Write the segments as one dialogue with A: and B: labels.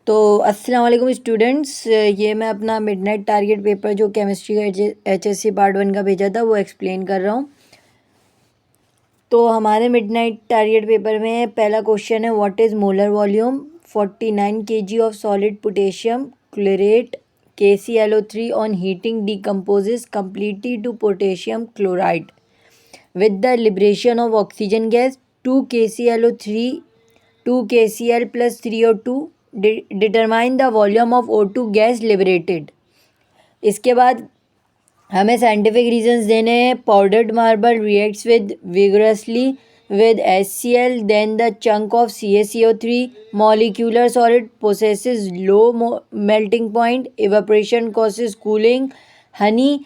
A: तो अस्सलाम वालेकुम स्टूडेंट्स, ये मैं अपना मिडनाइट टारगेट पेपर जो केमिस्ट्री का HSC पार्ट 1 का भेजा था वो एक्सप्लेन कर रहा हूँ। तो हमारे मिडनाइट टारगेट पेपर में पहला क्वेश्चन है, what is molar volume 49 kg of solid potassium chlorate KClO3 on heating decomposes completely to potassium chloride with the liberation of oxygen gas 2 KClO3 2 KCl plus 3O2 determine the volume of O2 gas liberated। इसके बाद हमें scientific reasons देने हैं। Powdered marble reacts with vigorously with HCl, then the chunk of CaCO3 molecular solid possesses low melting point, evaporation causes cooling. Honey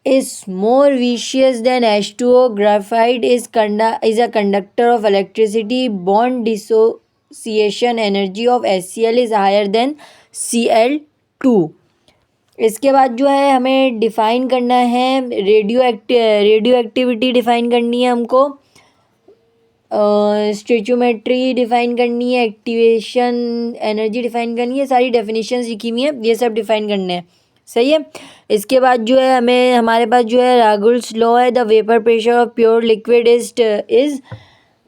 A: is more viscous than H2O. Graphite is a conductor of electricity. Bond dissociation energy of HCl is higher than Cl2। इसके बाद जो है हमें define करना है radio activity define करनी है हमको, स्टोइचियोमेट्री डिफ़ाइन करनी है, एक्टिवेशन एनर्जी डिफ़ाइन करनी है, सारी डेफिनेशंस लिखी हुई हैं, ये सब डिफ़ाइन करने हैं। सही है। इसके बाद जो है हमारे पास जो है रागुल्स लॉ है, the vapour pressure of pure liquid is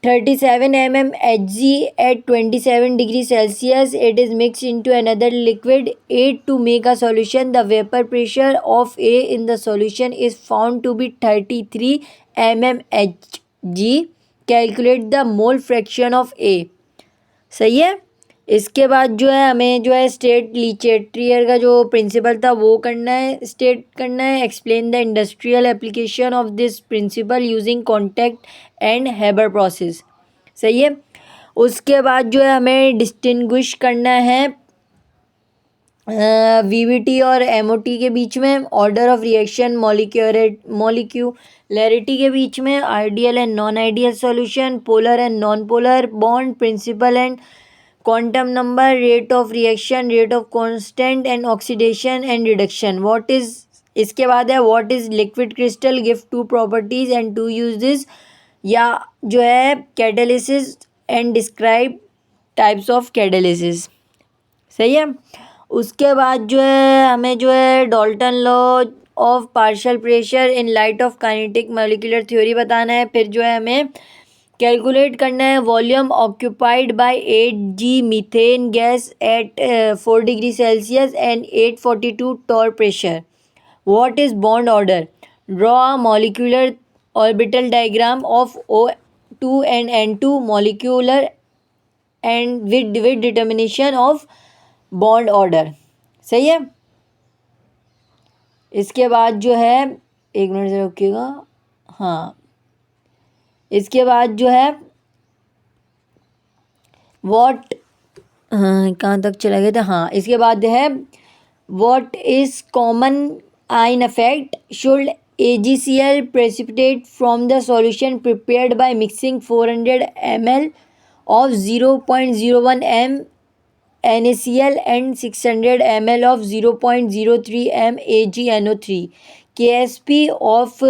A: 37 mmHg at 27 degrees Celsius. It is mixed into another liquid 8 to make a solution. The vapor pressure of A in the solution is found to be 33 mmHg. Calculate the mole fraction of A। सही है। इसके बाद जो है हमें जो है state लीचेट्रियर का जो प्रिंसिपल था वो करना है, स्टेट करना है। Explain the industrial application of this principle using contact and Haber process. सही है। उसके बाद जो है हमें डिस्टिंग्विश करना है VBT और MOT के बीच में, ऑर्डर ऑफ रिएक्शन मॉलिक्यूलैरिटी के बीच में, ideal and non ideal solution, polar and non polar bond, principle and quantum number, rate of reaction, rate of constant and oxidation and reduction. What is इसके बाद है what is liquid crystal, give two properties and two uses, या जो है catalysis and describe types of catalysis. सही है। उसके बाद जो है हमें जो है Dalton law of partial pressure in light of kinetic molecular theory बताना है। फिर जो है हमें कैलकुलेट करना है volume occupied by 8g methane gas at 4 degree Celsius and 842 torr pressure. What is bond order, draw a molecular orbital diagram of O2 and N2 molecular and with determination of bond order. सही है। इसके बाद जो है एक minute से रुकिएगा। हाँ, इसके बाद जो है व्हाट कहाँ तक चला गया था। हाँ, इसके बाद है what is common ion effect, should AgCl precipitate from the solution prepared by mixing 400 ml of 0.01 m NaCl and 600 ml of 0.03 m AgNO3. Ksp of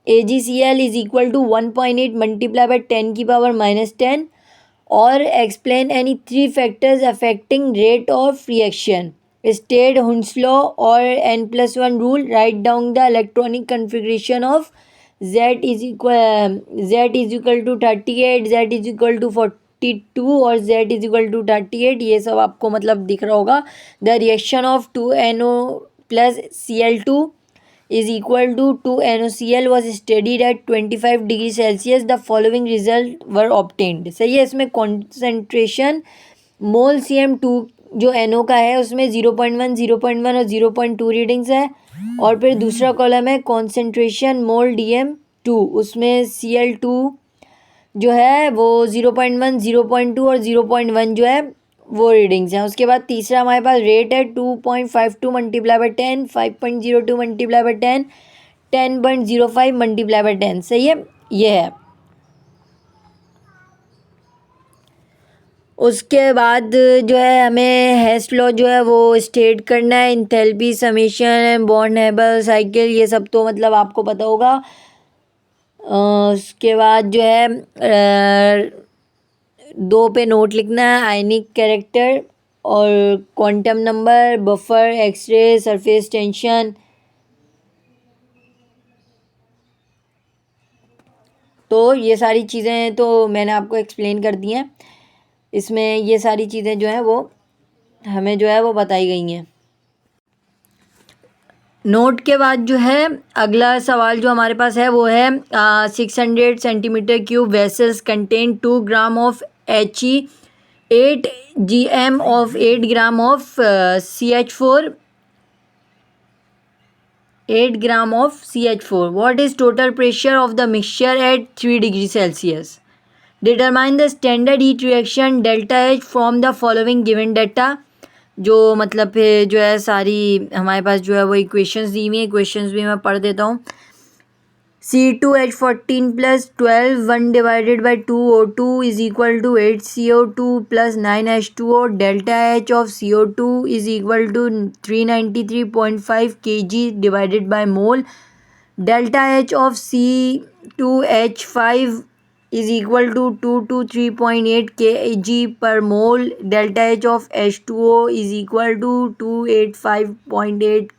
A: AgCl is equal to 1.8 multiplied by 10 की power -10। और explain any 3 factors affecting rate of reaction. State Hund's law or n+1 rule. Write down the electronic configuration of Z is equal to 38, Z is equal to 42 और Z is equal to 38। ये सब आपको मतलब दिख रहा होगा। The reaction of 2NO plus Cl2 is equal to 2NaCl was studied at 25 degree Celsius. The following result were obtained। सही है। इसमें कॉन्सेंट्रेशन मोल CM2 जो NO का है उसमें 0.1, 0.1 और 0.2 रीडिंग्स है। और फिर दूसरा कॉलम है कॉन्सेंट्रेशन मोल DM2, उसमें Cl2 जो है वो 0.1, 0.2 और 0.1 जो है वो रीडिंग्स हैं। उसके बाद तीसरा हमारे पास रेट है 2.52 multiply by 10, 5.02 multiply by 10, 10.05 multiply by 10। सही है। ये है। उसके बाद जो है हमें हेस्ट लॉ जो है वो स्टेट करना है, enthalpy, summation, bond Haber cycle, ये सब तो मतलब आपको पता होगा। उसके बाद जो है 2 पे नोट लिखना है, आयनिक कैरेक्टर और quantum number, buffer, x ray, surface tension. तो ये सारी चीज़ें तो मैंने आपको एक्सप्लेन कर दी हैं। इसमें ये सारी चीज़ें जो हैं वो हमें जो है वो बताई गई हैं। नोट के बाद जो है अगला सवाल जो हमारे पास है वो है 600 centimetre cube vessels contain 2 gram of HE, 8 GM of 8 gram of CH4, 8 gram of CH4. What is total pressure of the mixture at 3 degree Celsius? Determine the standard heat reaction delta H from the following given data. जो मतलब फिर जो है सारी हमारे पास जो है वो इक्वेशंस दी हुई हैं, इक्वेशंस भी मैं पढ़ देता हूँ। C2H14 plus 12 1 divided by 2O2 is equal to 8 CO2 plus 9 H2O. Delta H of CO2 is equal to 393.5 kg divided by mole. Delta H of C2H5 is equal to 2 to 3.8 kg per mole. Delta H of H2O is equal to 285.8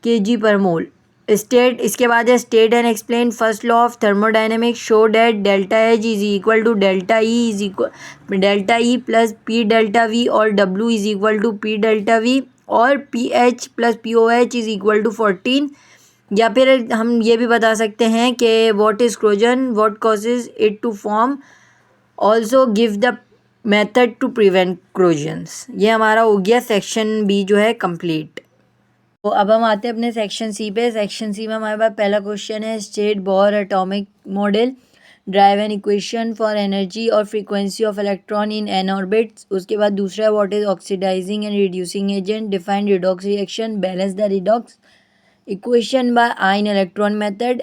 A: kg per mole. State इसके बाद है state and explain first law of thermodynamics show that delta H is equal to delta E is equal delta E plus P delta V और W is equal to P delta V और p H plus p O H is equal to 14। या फिर हम ये भी बता सकते हैं कि what is corrosion, what causes it to form, also give the method to prevent corrosions. ये हमारा हो गया सेक्शन बी जो है कंप्लीट। तो अब हम आते हैं अपने सेक्शन सी पे। सेक्शन सी में हमारे पास पहला क्वेश्चन है state Bohr atomic model, derive an equation for energy और frequency of electron in n orbits. उसके बाद दूसरा है what is oxidising and reducing agent, define redox reaction, balance the redox equation by ion electron method.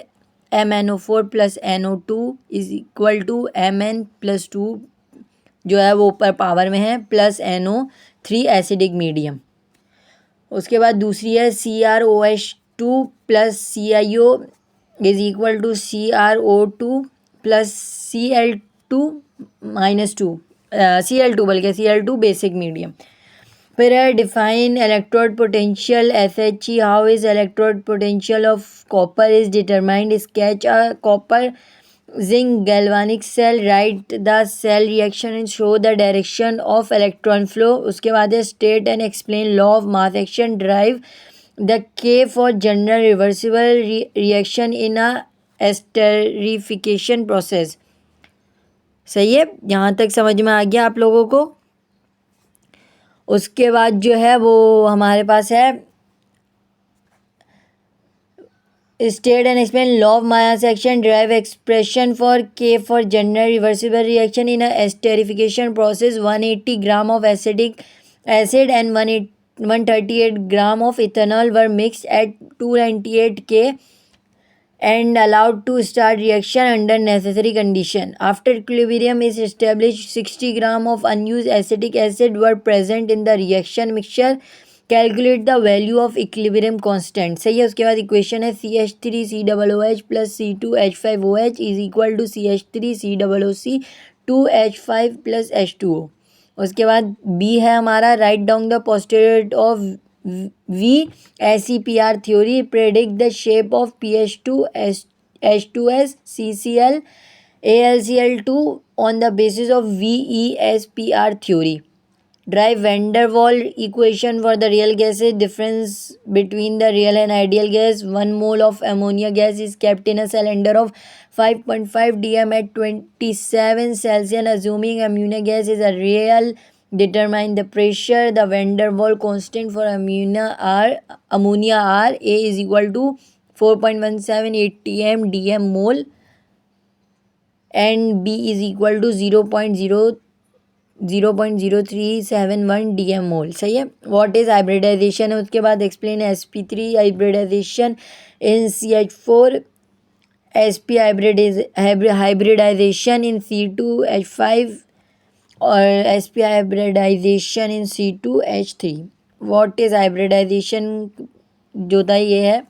A: MnO4 plus NO2 is equal to Mn plus 2 जो है वो ऊपर power में है प्लस NO3 एसिडिक मीडियम। उसके बाद दूसरी है CrOH2 plus CiO is equal to CrO2 plus Cl2 minus 2 Cl2 बल्कि Cl2 बेसिक मीडियम। फिर है define electrode potential FHE, how is electrode potential of copper is determined, sketch a copper zinc galvanic cell, write the cell reaction and show the direction of electron flow। उसके बाद है state and explain law of mass action, derive the K for general reversible reaction in a esterification process। सही है, यहाँ तक समझ में आ गया आप लोगों को। उसके बाद जो है वो हमारे पास है state and explain law of mass action, derive expression for K for general reversible reaction in a esterification process। 180 gram of acidic acid and 138 gram of ethanol were mixed at 298 K and allowed to start reaction under necessary condition। After equilibrium is established, 60 gram of unused acetic acid were present in the reaction mixture। Calculate the value of equilibrium constant. सही है। उसके बाद equation है CH3COOH plus C2H5OH is equal to CH3COOC 2H5 plus H2O। उसके बाद b है हमारा write down the postulate of V SEPR theory, predict the shape of PH2 H2S CCl AlCl2 on the basis of VESPR theory। Derive van der Waals equation for the real gases, difference between the real and ideal gas। 1 mole of ammonia gas is kept in a cylinder of 5.5 dm at 27 Celsius, assuming ammonia gas is a real। Determine the pressure, the van der Waals constant for ammonia R A is equal to 4.17 atm dm mole and B is equal to 0.0371 dm मोल। सही है। What is hybridization है उसके बाद explain sp3 hybridization in CH4, sp hybridization in C2H5 और sp hybridization in C2H3। What is hybridization जो था ये है।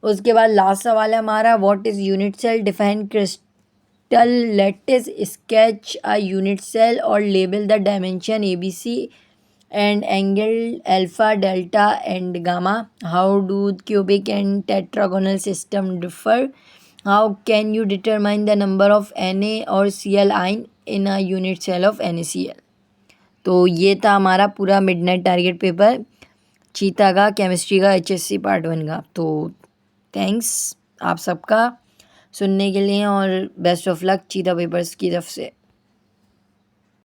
A: उसके बाद लास्ट सवाल है हमारा what is unit cell, define crystal orbital lattice, sketch a unit cell or label the dimension ABC and angle alpha, delta and gamma. How do cubic and tetragonal system differ? How can you determine the number of Na or Cl ion in a unit cell of NaCl? तो ये था हमारा पूरा midnight target paper चीता का, chemistry का, HSC part 1 का। तो थैंक्स आप सबका सुनने के लिए और बेस्ट ऑफ लक चीता पेपर्स की तरफ से।